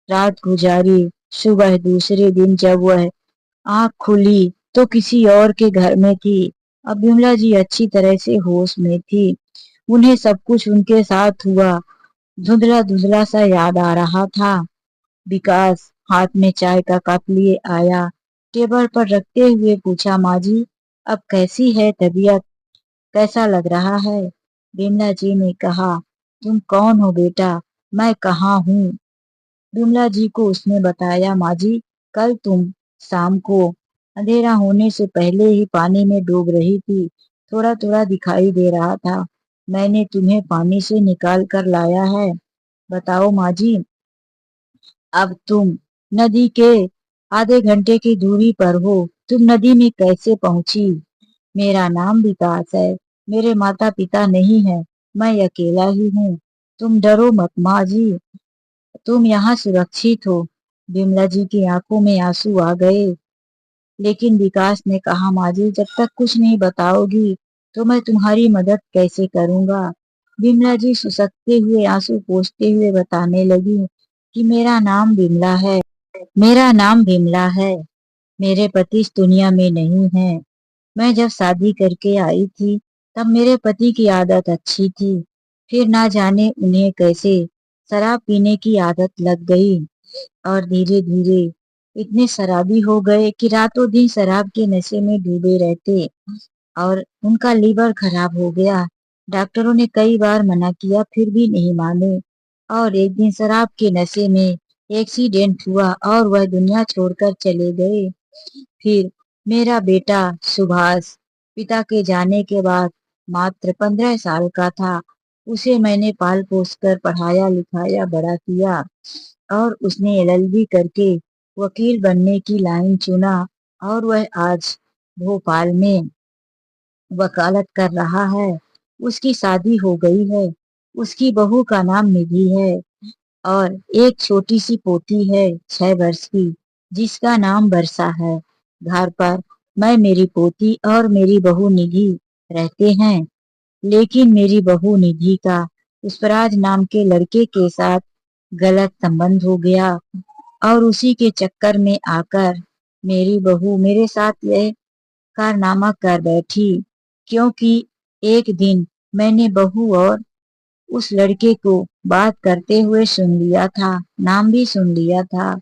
रात गुजारी। सुबह दूसरे दिन जब वह आंख खुली तो किसी और के घर में थी। अब बिमला जी अच्छी तरह से होश में थी। उन्हें सब कुछ उनके साथ हुआ धुंधला धुंधला सा याद आ रहा था। विकास हाथ में चाय का कप लिए आया, टेबल पर रखते हुए पूछा, माँ जी, अब कैसी है तबीयत, कैसा लग रहा है? बिमला जी ने कहा, तुम कौन हो बेटा, मैं कहाँ हूँ? बिमला जी को उसने बताया, माँ जी, कल तुम शाम को अंधेरा होने से पहले ही पानी में डूब रही थी। थोड़ा थोड़ा दिखाई दे रहा था। मैंने तुम्हें पानी से निकाल कर लाया है। बताओ माँ जी, अब तुम नदी के आधे घंटे की दूरी पर हो। तुम नदी में कैसे पहुंची? मेरा नाम विकास है। मेरे माता पिता नहीं है। मैं अकेला ही हूँ। तुम डरो मत माँ जी, तुम यहाँ सुरक्षित हो। बिमला जी की आंखों में आंसू आ गए। लेकिन विकास ने कहा, माँ जी, जब तक कुछ नहीं बताओगी तो मैं तुम्हारी मदद कैसे करूँगा? बिमला जी सुसकते हुए आंसू पोंछते हुए बताने लगी कि मेरा नाम बिमला है। मेरा नाम बिमला है। मेरे पति इस दुनिया में नहीं है। मैं जब शादी करके आई थी तब मेरे पति की आदत अच्छी थी। फिर ना जाने उन्हें कैसे शराब पीने की आदत लग गई और धीरे धीरे इतने शराबी हो गए कि रातों दिन शराब के नशे में डूबे रहते और उनका लीवर खराब हो गया। डॉक्टरों ने कई बार मना किया फिर भी नहीं माने और एक दिन शराब के नशे में एक्सीडेंट हुआ और वह दुनिया छोड़कर चले गए। फिर मेरा बेटा सुभाष पिता के जाने के बाद मात्र 15 साल का था। उसे मैंने पाल पोस कर पढ़ाया लिखाया बड़ा किया और उसने एलएलबी करके वकील बनने की लाइन चुना और वह आज भोपाल में वकालत कर रहा है। उसकी शादी हो गई है। उसकी बहू का नाम निधि है और एक छोटी सी पोती है 6 वर्ष की, जिसका नाम वर्षा है। घर पर मैं, मेरी पोती और मेरी बहू निधि रहते हैं। लेकिन मेरी बहू निधि का पुष्पराज नाम के लड़के के साथ गलत संबंध हो गया और उसी के चक्कर में आकर मेरी बहू मेरे साथ यह कारनामा कर बैठी। क्योंकि एक दिन मैंने बहू और उस लड़के को बात करते हुए सुन लिया था, नाम भी सुन लिया था।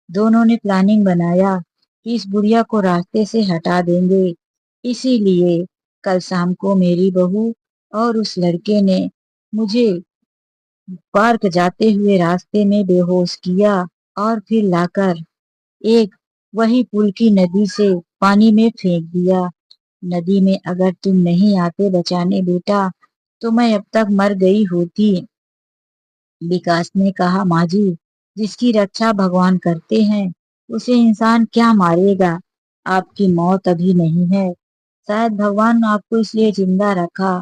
दोनों ने प्लानिंग बनाया कि इस बुढ़िया को रास्ते से हटा देंगे। इसीलिए कल शाम को मेरी बहू और उस लड़के ने मुझे पार्क जाते हुए रास्ते में बेहोश किया और फिर लाकर एक वही पुल की नदी से पानी में फेंक दिया। नदी में अगर तुम नहीं आते बचाने बेटा तो मैं अब तक मर गई होती। विकास ने कहा, माँ जी, जिसकी रक्षा भगवान करते हैं उसे इंसान क्या मारेगा। आपकी मौत अभी नहीं है। शायद भगवान ने आपको इसलिए जिंदा रखा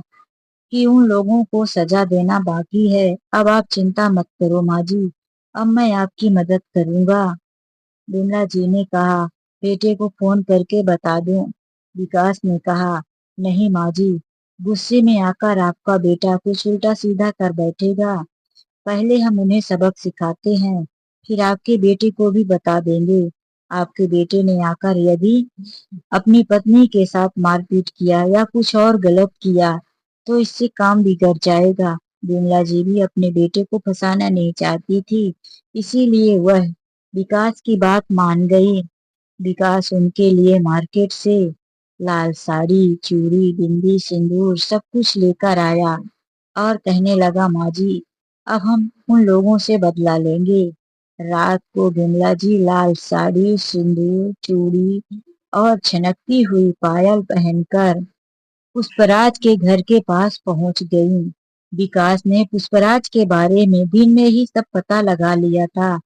कि उन लोगों को सजा देना बाकी है। अब आप चिंता मत करो माँ जी, अब मैं आपकी मदद करूंगा। बिमला जी ने कहा, बेटे को फोन करके बता दूं। विकास ने कहा, नहीं माँ जी, गुस्से में आकर आपका बेटा कुछ उल्टा सीधा कर बैठेगा। पहले हम उन्हें सबक सिखाते हैं, फिर आपके बेटे को भी बता देंगे। आपके बेटे ने आकर यदि अपनी पत्नी के साथ मारपीट किया या कुछ और गलत किया तो इससे काम बिगड़ जाएगा। बिमला जी भी अपने बेटे को फंसाना नहीं चाहती थी, इसीलिए वह विकास की बात मान गई। विकास उनके लिए मार्केट से लाल साड़ी, चूड़ी, बिंदी, सिंदूर सब कुछ लेकर आया और कहने लगा, माँ जी, अब हम उन लोगों से बदला लेंगे। रात को बिमला जी लाल साड़ी, सिंदूर, चूड़ी और छनकती हुई पायल पहनकर पुष्पराज के घर के पास पहुंच गई। विकास ने पुष्पराज के बारे में दिन में ही सब पता लगा लिया था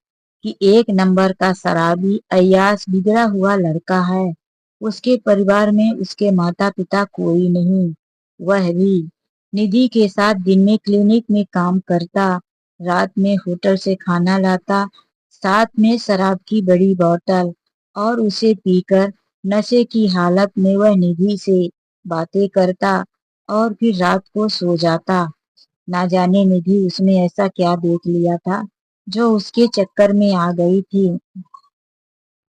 कि एक नंबर का शराबी, अय्याश, बिगड़ा हुआ लड़का है। उसके परिवार में उसके माता पिता कोई नहीं। वह भी निधि के साथ दिन में क्लिनिक में काम करता, रात में होटल से खाना लाता, साथ में शराब की बड़ी बोतल, और उसे पीकर नशे की हालत में वह निधि से बातें करता और फिर रात को सो जाता। ना जाने निधि उसमें ऐसा क्या देख लिया था जो उसके चक्कर में आ गई थी।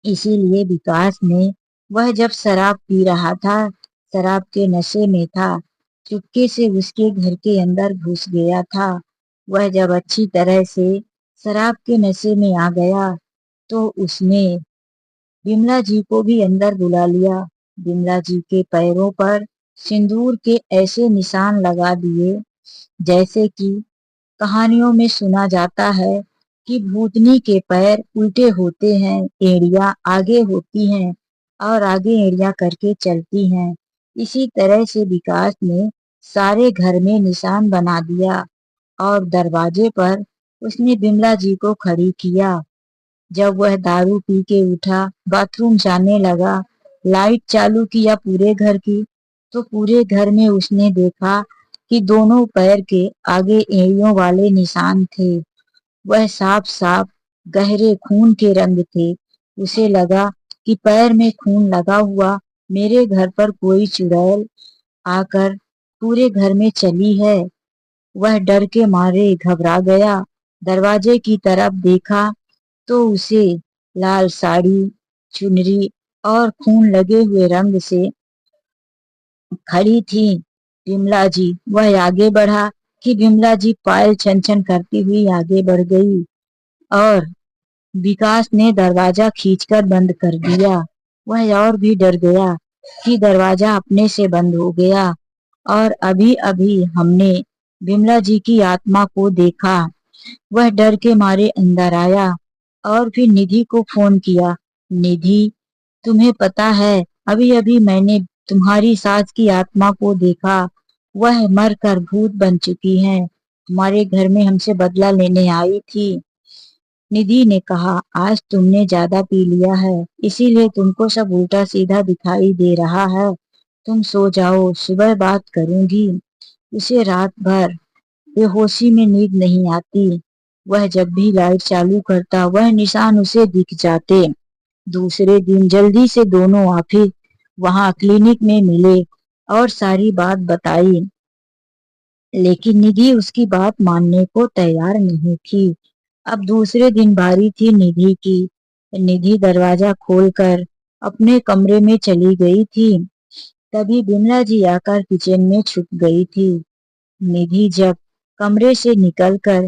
इसीलिए विकास ने, वह जब शराब पी रहा था, शराब के नशे में था, चुपके से उसके घर के अंदर घुस गया था। वह जब अच्छी तरह से शराब के नशे में आ गया तो उसने बिमला जी को भी अंदर बुला लिया। बिमला जी के पैरों पर सिंदूर के ऐसे निशान लगा दिए जैसे कि कहानियों में सुना जाता है कि भूतनी के पैर उल्टे होते हैं, एड़ियां आगे होती हैं और आगे एड़ियां करके चलती हैं। इसी तरह से विकास ने सारे घर में निशान बना दिया और दरवाजे पर उसने बिमला जी को खड़ी किया। जब वह दारू पी के उठा, बाथरूम जाने लगा, लाइट चालू किया पूरे घर की, तो पूरे घर में उसने देखा कि दोनों पैर के आगे एड़ियों वाले निशान थे। वह साफ साफ गहरे खून के रंग थे। उसे लगा कि पैर में खून लगा हुआ मेरे घर पर कोई चुड़ैल आकर पूरे घर में चली है। वह डर के मारे घबरा गया। दरवाजे की तरफ देखा तो उसे लाल साड़ी, चुनरी और खून लगे हुए रंग से खड़ी थी बिमला जी। वह आगे बढ़ा कि बिमला जी पायल छन छन करती हुई आगे बढ़ गई और विकास ने दरवाजा खींचकर बंद कर दिया। वह और भी डर गया कि दरवाजा अपने से बंद हो गया और अभी अभी हमने बिमला जी की आत्मा को देखा। वह डर के मारे अंदर आया और फिर निधि को फोन किया। निधि, तुम्हें पता है, अभी अभी मैंने तुम्हारी सास की आत्मा को देखा। वह मर कर भूत बन चुकी है, हमारे घर में हमसे बदला लेने आई थी। निधि ने कहा, आज तुमने ज्यादा पी लिया है, इसीलिए तुमको सब उल्टा सीधा दिखाई दे रहा है। तुम सो जाओ, सुबह बात करूंगी। उसे रात भर बेहोशी में नींद नहीं आती। वह जब भी लाइट चालू करता वह निशान उसे दिख जाते। दूसरे दिन जल्दी से दोनों ऑफिस वहां क्लिनिक में मिले और सारी बात बताई, लेकिन निधि उसकी बात मानने को तैयार नहीं थी। अब दूसरे दिन बारी थी निधि की। निधि दरवाजा खोलकर अपने कमरे में चली गई थी। तभी बिमला जी आकर किचन में छुप गई थी। निधि जब कमरे से निकलकर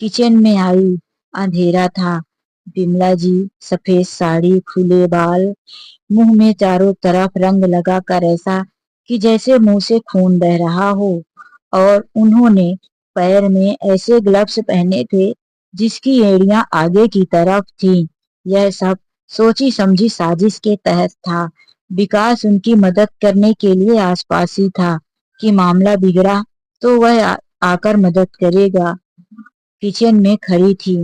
किचन में आई, अंधेरा था। बिमला जी सफेद साड़ी, खुले बाल, मुंह में चारों तरफ रंग लगाकर ऐसा कि जैसे मुंह से खून बह रहा हो, और उन्होंने पैर में ऐसे ग्लव्स पहने थे जिसकी एड़ियां आगे की तरफ थी। यह सब सोची समझी साजिश के तहत था। विकास उनकी मदद करने के लिए आसपास ही था कि मामला बिगड़ा तो वह आकर मदद करेगा। किचन में खड़ी थी,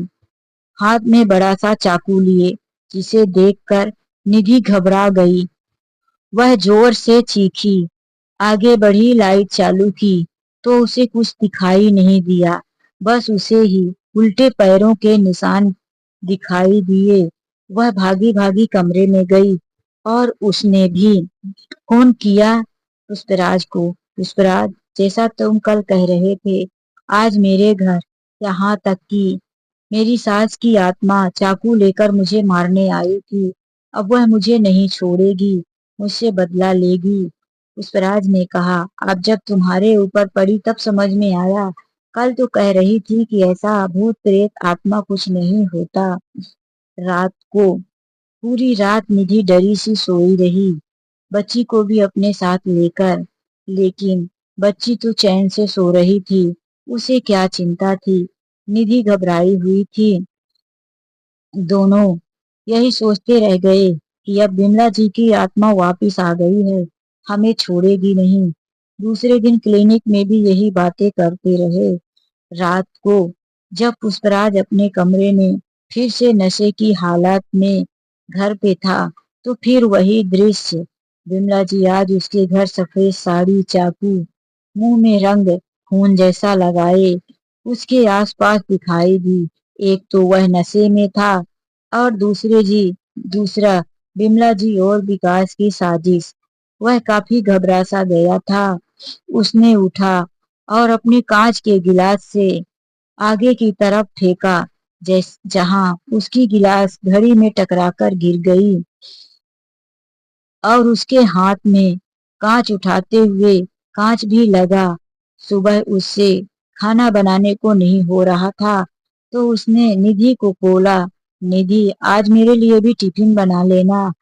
हाथ में बड़ा सा चाकू लिए, जिसे देखकर निधि घबरा गई। वह जोर से चीखी, आगे बढ़ी, लाइट चालू की तो उसे कुछ दिखाई नहीं दिया, बस उसे ही उल्टे पैरों के निशान दिखाई दिए। वह भागी भागी कमरे में गई और उसने भी फोन किया पुष्पराज को। पुष्पराज, जैसा तुम कल कह रहे थे, आज मेरे घर, यहाँ तक कि मेरी सास की आत्मा चाकू लेकर मुझे मारने आई थी। अब वह मुझे नहीं छोड़ेगी, मुझसे बदला लेगी। पुष्पराज ने कहा, अब जब तुम्हारे ऊपर पड़ी तब समझ में आया। कल तो कह रही थी कि ऐसा भूत प्रेत आत्मा कुछ नहीं होता। रात को पूरी रात निधि डरी सी सोई रही, बच्ची को भी अपने साथ लेकर। लेकिन बच्ची तो चैन से सो रही थी, उसे क्या चिंता थी। निधि घबराई हुई थी। दोनों यही सोचते रह गए कि अब बिमला जी की आत्मा वापिस आ गई है, हमें छोड़ेगी नहीं। दूसरे दिन क्लिनिक में भी यही बातें करते रहे। रात को जब पुष्पराज अपने कमरे में फिर से नशे की हालत में घर पे था, तो फिर वही दृश्य। बिमला जी आज उसके घर सफेद साड़ी, चाकू, मुंह में रंग खून जैसा लगाए उसके आसपास दिखाई दी। एक तो वह नशे में था और दूसरा बिमला जी और विकास की साजिश। वह काफी घबरा सा गया था। उसने उठा और अपने कांच के गिलास से आगे की तरफ फेंका, जहां उसकी गिलास घड़ी में टकराकर गिर गई और उसके हाथ में कांच उठाते हुए कांच भी लगा। सुबह उससे खाना बनाने को नहीं हो रहा था, तो उसने निधि को बोला, निधि, आज मेरे लिए भी टिफिन बना लेना,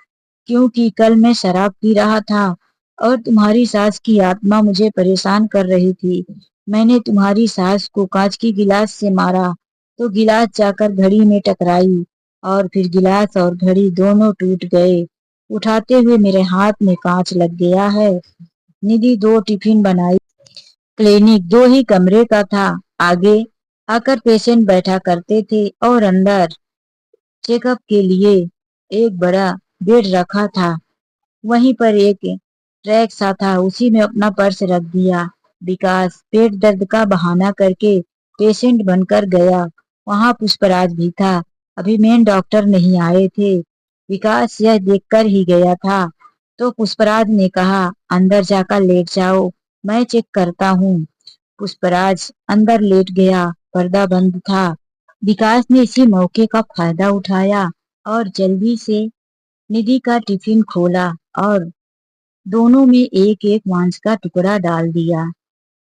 क्योंकि कल मैं शराब पी रहा था और तुम्हारी सास की आत्मा मुझे परेशान कर रही थी। मैंने तुम्हारी सास को कांच की गिलास से मारा तो गिलास जाकर घड़ी में टकराई और फिर गिलास और घड़ी दोनों टूट गए। उठाते हुए मेरे हाथ में कांच लग गया है। निधि दो टिफिन बनाई। क्लिनिक दो ही कमरे का था। आगे आकर पेशेंट बैठा करते थे और अंदर चेकअप के लिए एक बड़ा बेड रखा था। वहीं पर एक ट्रैक सा था, उसी में अपना पर्स रख दिया। विकास पेट दर्द का बहाना करके पेशेंट बनकर गया। वहां पुष्पराज भी था, अभी मेन डॉक्टर नहीं आए थे। विकास यह देखकर ही गया था, तो पुष्पराज ने कहा, अंदर जाकर लेट जाओ, मैं चेक करता हूँ। पुष्पराज अंदर लेट गया, पर्दा बंद था। विकास ने इसी मौके का फायदा उठाया और जल्दी से निधि का टिफिन खोला और दोनों में एक एक मांस का टुकड़ा डाल दिया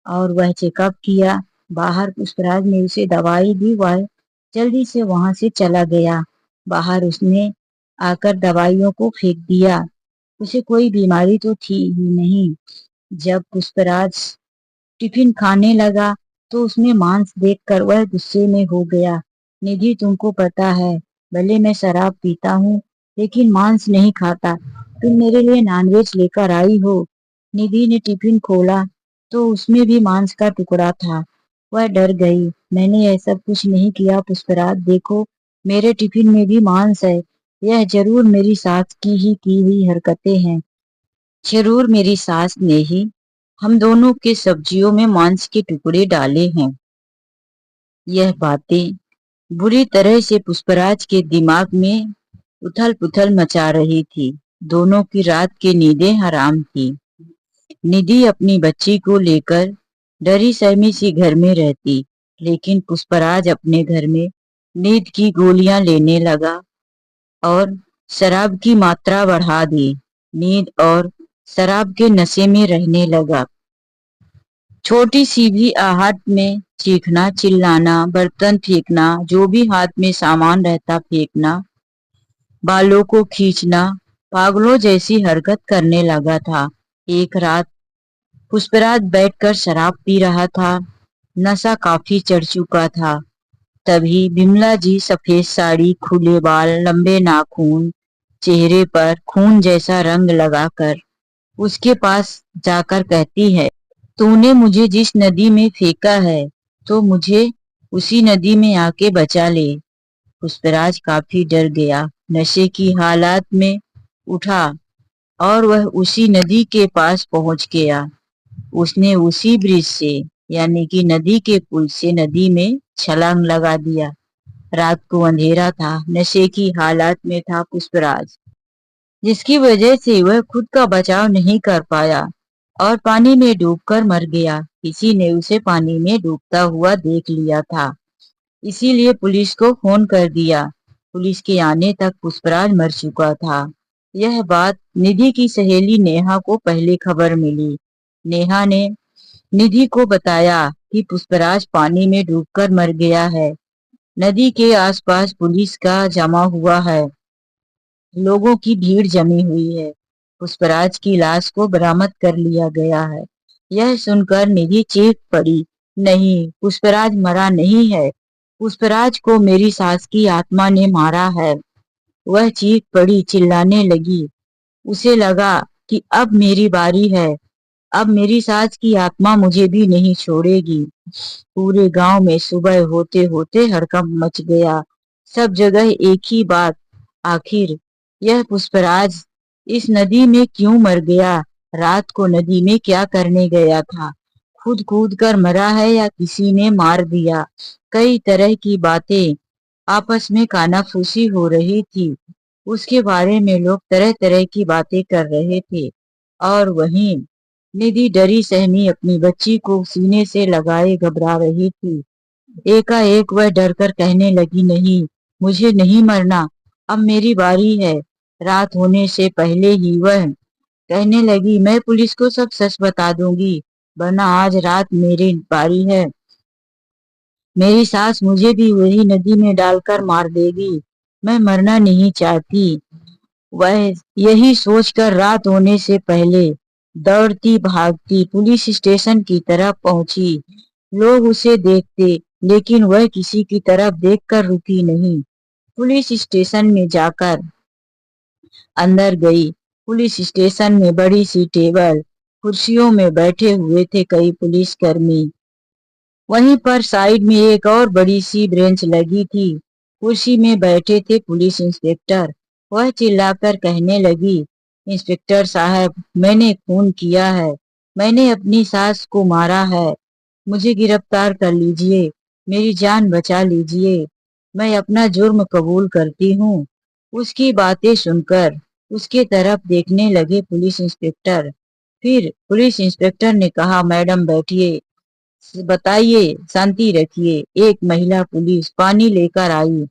और वह चेकअप किया। बाहर पुष्पराज ने उसे दवाई दी, वह जल्दी से वहां से चला गया। बाहर उसने आकर दवाइयों को फेंक दिया। उसे कोई बीमारी तो थी ही नहीं। जब पुष्पराज टिफिन खाने लगा तो उसमें मांस देखकर वह गुस्से में हो गया। निधि, तुमको पता है, भले मैं शराब पीता हूँ लेकिन मांस नहीं खाता। तुम मेरे लिए नॉनवेज लेकर आई हो। निधि ने टिफिन खोला तो उसमें भी मांस का टुकड़ा था। वह डर गई। मैंने ऐसा कुछ नहीं किया पुष्पराज, देखो मेरे टिफिन में भी मांस है। यह जरूर मेरी सास की ही की हुई हरकतें हैं। जरूर मेरी सास ने ही हम दोनों के सब्जियों में मांस के टुकड़े डाले हैं। यह बातें बुरी तरह से पुष्पराज के दिमाग में उथल पुथल मचा रही थी। दोनों की रात की नींदें हराम थी। निधि अपनी बच्ची को लेकर डरी सहमी सी घर में रहती, लेकिन पुष्पराज अपने घर में नींद की गोलियां लेने लगा और शराब की मात्रा बढ़ा दी। नींद और शराब के नशे में रहने लगा। छोटी सी भी आहट में चीखना, चिल्लाना, बर्तन फेंकना, जो भी हाथ में सामान रहता फेंकना, बालों को खींचना, पागलों जैसी हरकत करने लगा था। एक रात पुष्पराज बैठकर शराब पी रहा था। नशा काफी चढ़ चुका था। तभी बिमला जी सफेद साड़ी, खुले बाल, लंबे नाखून, चेहरे पर खून जैसा रंग लगाकर उसके पास जाकर कहती है, तूने मुझे जिस नदी में फेंका है तो मुझे उसी नदी में आके बचा ले। पुष्पराज काफी डर गया, नशे की हालत में उठा और वह उसी नदी के पास पहुंच गया। उसने उसी ब्रिज से यानी कि नदी के पुल से नदी में छलांग लगा दिया। रात को अंधेरा था, नशे की हालत में था पुष्पराज, जिसकी वजह से वह खुद का बचाव नहीं कर पाया और पानी में डूबकर मर गया। किसी ने उसे पानी में डूबता हुआ देख लिया था, इसीलिए पुलिस को फोन कर दिया। पुलिस के आने तक पुष्पराज मर चुका था। यह बात निधि की सहेली नेहा को पहले खबर मिली। नेहा ने निधि को बताया कि पुष्पराज पानी में डूबकर मर गया है। नदी के आसपास पुलिस का जमा हुआ है, लोगों की भीड़ जमी हुई है। पुष्पराज की लाश को बरामद कर लिया गया है। यह सुनकर निधि चीख पड़ी, नहीं, पुष्पराज मरा नहीं है, पुष्पराज को मेरी सास की आत्मा ने मारा है। वह चीख पड़ी, चिल्लाने लगी। उसे लगा कि अब मेरी बारी है, अब मेरी सास की आत्मा मुझे भी नहीं छोड़ेगी। पूरे गांव में सुबह होते होते हड़कंप मच गया। सब जगह एक ही बात, आखिर यह पुष्पराज इस नदी में क्यों मर गया? रात को नदी में क्या करने गया था? खुद कूद कर मरा है या किसी ने मार दिया? कई तरह की बातें आपस में कानाफूसी हो रही थी। उसके बारे में लोग तरह तरह की बातें कर रहे थे और वहीं निधि डरी सहमी अपनी बच्ची को सीने से लगाए घबरा रही थी। एकाएक वह डरकर कहने लगी, नहीं, मुझे नहीं मरना, अब मेरी बारी है। रात होने से पहले ही वह कहने लगी, मैं पुलिस को सब सच बता दूंगी, वरना आज रात मेरी बारी है। मेरी सास मुझे भी वही नदी में डालकर मार देगी। मैं मरना नहीं चाहती। वह यही सोचकर रात होने से पहले दौड़ती भागती पुलिस स्टेशन की तरफ पहुंची। लोग उसे देखते, लेकिन वह किसी की तरफ देखकर रुकी नहीं। पुलिस स्टेशन में जाकर अंदर गई। पुलिस स्टेशन में बड़ी सी टेबल कुर्सियों में बैठे हुए थे कई पुलिसकर्मी। वहीं पर साइड में एक और बड़ी सी ब्रेंच लगी थी। कुर्सी में बैठे थे पुलिस इंस्पेक्टर। वह चिल्लाकर कहने लगी, इंस्पेक्टर साहब, मैंने खून किया है, मैंने अपनी सास को मारा है, मुझे गिरफ्तार कर लीजिए, मेरी जान बचा लीजिए, मैं अपना जुर्म कबूल करती हूँ। उसकी बातें सुनकर उसके तरफ देखने लगे पुलिस इंस्पेक्टर। फिर पुलिस इंस्पेक्टर ने कहा, मैडम बैठिए, बताइए, शांति रखिए। एक महिला पुलिस पानी लेकर आई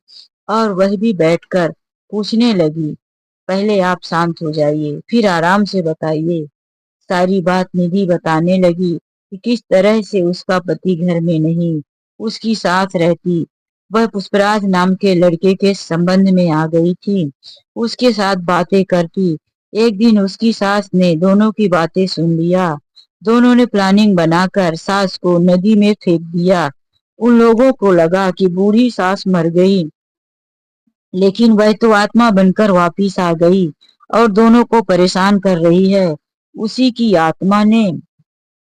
और वह भी बैठकर पूछने लगी, पहले आप शांत हो जाइए, फिर आराम से बताइए। सारी बात निधि बताने लगी कि किस तरह से उसका पति घर में नहीं, उसकी सास रहती। वह पुष्पराज नाम के लड़के के संबंध में आ गई थी, उसके साथ बातें करती। एक दिन उसकी सास ने दोनों की बातें सुन लिया। दोनों ने प्लानिंग बनाकर सास को नदी में फेंक दिया। उन लोगों को लगा कि बूढ़ी सास मर गई, लेकिन वह तो आत्मा बनकर वापिस आ गई और दोनों को परेशान कर रही है। उसी की आत्मा ने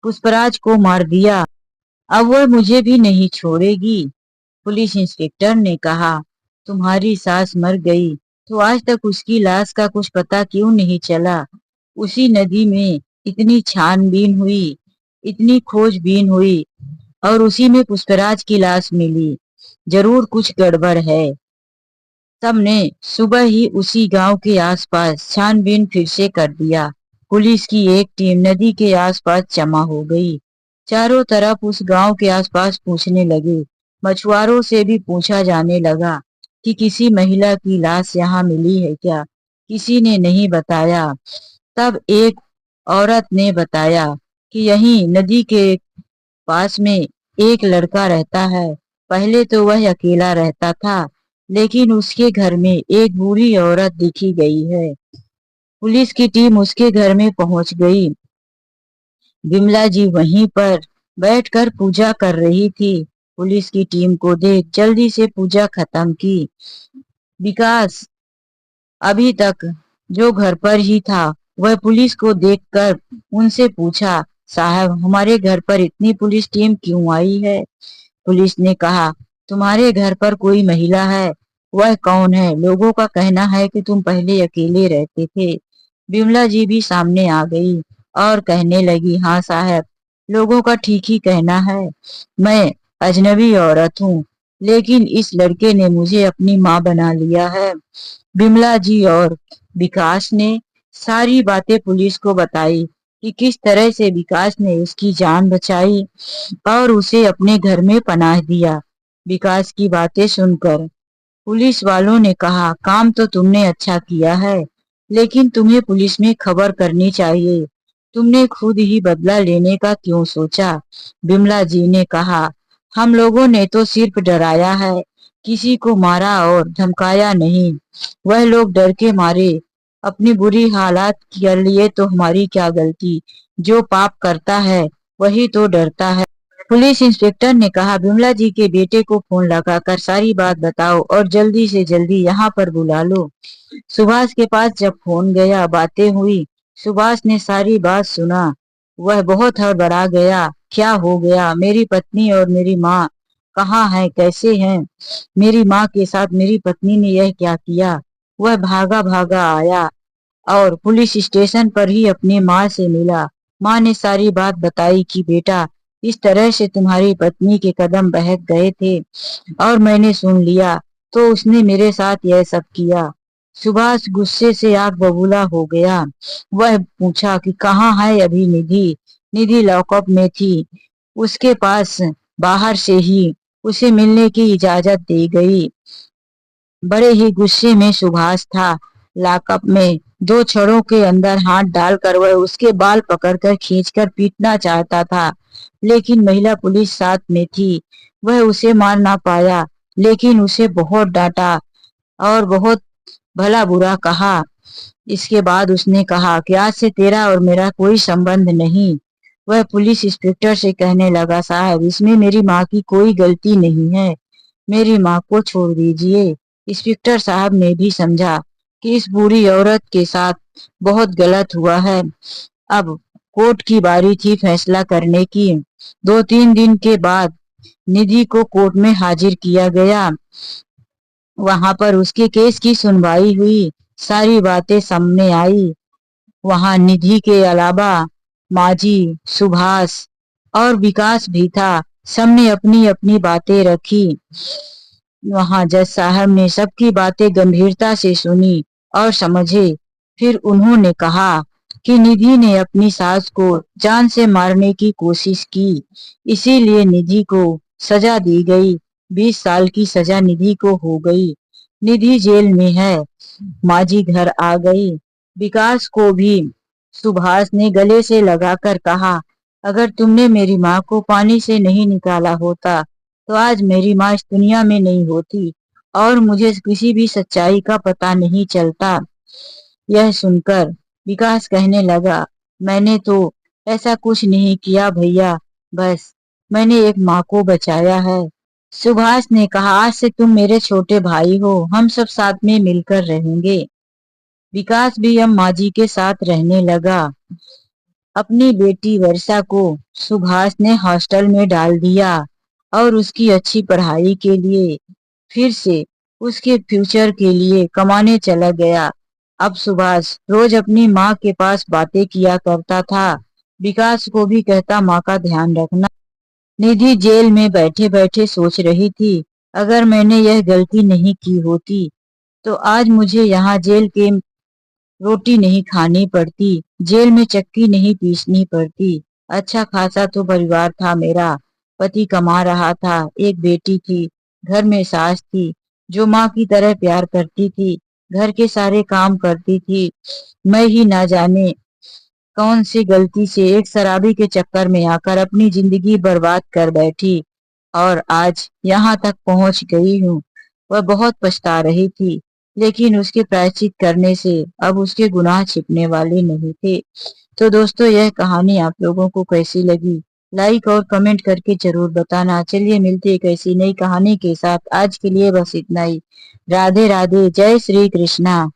पुष्पराज को मार दिया, अब वह मुझे भी नहीं छोड़ेगी। पुलिस इंस्पेक्टर ने कहा, तुम्हारी सास मर गई तो आज तक उसकी लाश का कुछ पता क्यों नहीं चला? उसी नदी में इतनी छानबीन हुई, इतनी खोजबीन हुई और उसी में पुष्पराज की लाश मिली, जरूर कुछ गड़बड़ है। सबने सुबह ही उसी गांव के आसपास छानबीन फिर से कर दिया। पुलिस की एक टीम नदी के आसपास जमा हो गई। चारों तरफ उस गांव के आसपास पूछने लगे। मछुआरों से भी पूछा जाने लगा कि किसी महिला की लाश यहाँ मिली है क्या? किसी ने नहीं बताया। तब एक औरत ने बताया कि यहीं नदी के पास में एक लड़का रहता है। पहले तो वह अकेला रहता था, लेकिन उसके घर में एक बूढ़ी औरत दिखी गई है। पुलिस की टीम उसके घर में पहुंच गई। विमला जी वहीं पर बैठकर पूजा कर रही थी। पुलिस की टीम को देख जल्दी से पूजा खत्म की। विकास अभी तक जो घर पर ही था, वह पुलिस को देखकर उनसे पूछा, साहब हमारे घर पर इतनी पुलिस टीम क्यों आई है? पुलिस ने कहा, तुम्हारे घर पर कोई महिला है? वह कौन है? लोगों का कहना है कि तुम पहले अकेले रहते थे। बिमला जी भी सामने आ गई और कहने लगी, हाँ साहब, लोगों का ठीक ही कहना है। मैं अजनबी औरत हूँ, लेकिन इस लड़के ने मुझे अपनी माँ बना लिया है। बिमला जी और विकास ने सारी बातें पुलिस को बताई कि किस तरह से विकास ने उसकी जान बचाई और उसे अपने घर में पनाह दिया। विकास की बातें सुनकर पुलिस वालों ने कहा, काम तो तुमने अच्छा किया है, लेकिन तुम्हें पुलिस में खबर करनी चाहिए। तुमने खुद ही बदला लेने का क्यों सोचा? बिमला जी ने कहा, हम लोगों ने तो सिर्फ डराया है, किसी को मारा और धमकाया नहीं। वह लोग डर के मारे अपनी बुरी हालात के लिए, तो हमारी क्या गलती? जो पाप करता है वही तो डरता है। पुलिस इंस्पेक्टर ने कहा, बिमला जी के बेटे को फोन लगाकर सारी बात बताओ और जल्दी से जल्दी यहाँ पर बुला लो। सुभाष के पास जब फोन गया, बातें हुई। सुभाष ने सारी बात सुना। वह बहुत हड़बड़ा गया। क्या हो गया? मेरी पत्नी और मेरी माँ कहाँ है? कैसे हैं? मेरी माँ के साथ मेरी पत्नी ने यह क्या किया? वह भागा भागा आया और पुलिस स्टेशन पर ही अपनी माँ से मिला। माँ ने सारी बात बताई कि बेटा, इस तरह से तुम्हारी पत्नी के कदम बहक गए थे और मैंने सुन लिया, तो उसने मेरे साथ यह सब किया। सुभाष गुस्से से आग बबूला हो गया। वह पूछा कि कहाँ है अभी निधि? निधि लॉकअप में थी। उसके पास बाहर से ही उसे मिलने की इजाजत दी गई। बड़े ही गुस्से में सुभाष था। लॉकअप में दो छड़ों के अंदर हाथ डालकर वह उसके बाल पकड़कर खींचकर पीटना चाहता था, लेकिन महिला पुलिस साथ में थी। वह उसे मार ना पाया, लेकिन उसे बहुत डांटा और बहुत भला बुरा कहा। इसके बाद उसने कहा कि आज से तेरा और मेरा कोई संबंध नहीं। वह पुलिस इंस्पेक्टर से कहने लगा, साहब इसमें मेरी माँ की कोई गलती नहीं है, मेरी माँ को छोड़ दीजिए। इंस्पेक्टर साहब ने भी समझा कि इस बूढ़ी औरत के साथ बहुत गलत हुआ है। अब कोर्ट की बारी थी फैसला करने की। 2-3 दिन के बाद निधि को कोर्ट में हाजिर किया गया। वहां पर उसके केस की सुनवाई हुई। सारी बातें सामने आई। वहां निधि के अलावा माजी, सुभाष और विकास भी था। सबने अपनी अपनी बातें रखी। वहां जज साहब ने सबकी बातें गंभीरता से सुनी और समझे। फिर उन्होंने कहा कि निधि ने अपनी सास को जान से मारने की कोशिश की, इसीलिए निधि को सजा दी गई। 20 साल की सजा निधि को हो गई। निधि जेल में है। माजी घर आ गई। विकास को भी सुभाष ने गले से लगाकर कहा, अगर तुमने मेरी माँ को पानी से नहीं निकाला होता, तो आज मेरी माँ इस दुनिया में नहीं होती और मुझे किसी भी सच्चाई का पता नहीं चलता। यह सुनकर विकास कहने लगा, मैंने तो ऐसा कुछ नहीं किया भैया, बस मैंने एक माँ को बचाया है। सुभाष ने कहा, आज से तुम मेरे छोटे भाई हो, हम सब साथ में मिलकर रहेंगे। विकास भी अब माजी के साथ रहने लगा। अपनी बेटी वर्षा को सुभाष ने हॉस्टल में डाल दिया और उसकी अच्छी पढ़ाई के लिए, फिर से उसके फ्यूचर के लिए कमाने चला गया। अब सुभाष रोज अपनी माँ के पास बातें किया करता था। विकास को भी कहता, माँ का ध्यान रखना। निधि जेल में बैठे बैठे सोच रही थी, अगर मैंने यह गलती नहीं की होती, तो आज मुझे यहाँ जेल के रोटी नहीं खानी पड़ती, जेल में चक्की नहीं पीसनी पड़ती। अच्छा खासा तो परिवार था मेरा, पति कमा रहा था, एक बेटी थी, घर में सास थी जो माँ की तरह प्यार करती थी, घर के सारे काम करती थी। मैं ही ना जाने कौन सी गलती से एक शराबी के चक्कर में आकर अपनी जिंदगी बर्बाद कर बैठी और आज यहाँ तक पहुंच गई हूँ। वह बहुत पछता रही थी, लेकिन उसके प्रायश्चित करने से अब उसके गुनाह छिपने वाले नहीं थे। तो दोस्तों, यह कहानी आप लोगों को कैसी लगी? लाइक और कमेंट करके जरूर बताना। चलिए मिलते एक ऐसी नई कहानी के साथ। आज के लिए बस इतना ही। राधे राधे, जय श्री कृष्णा।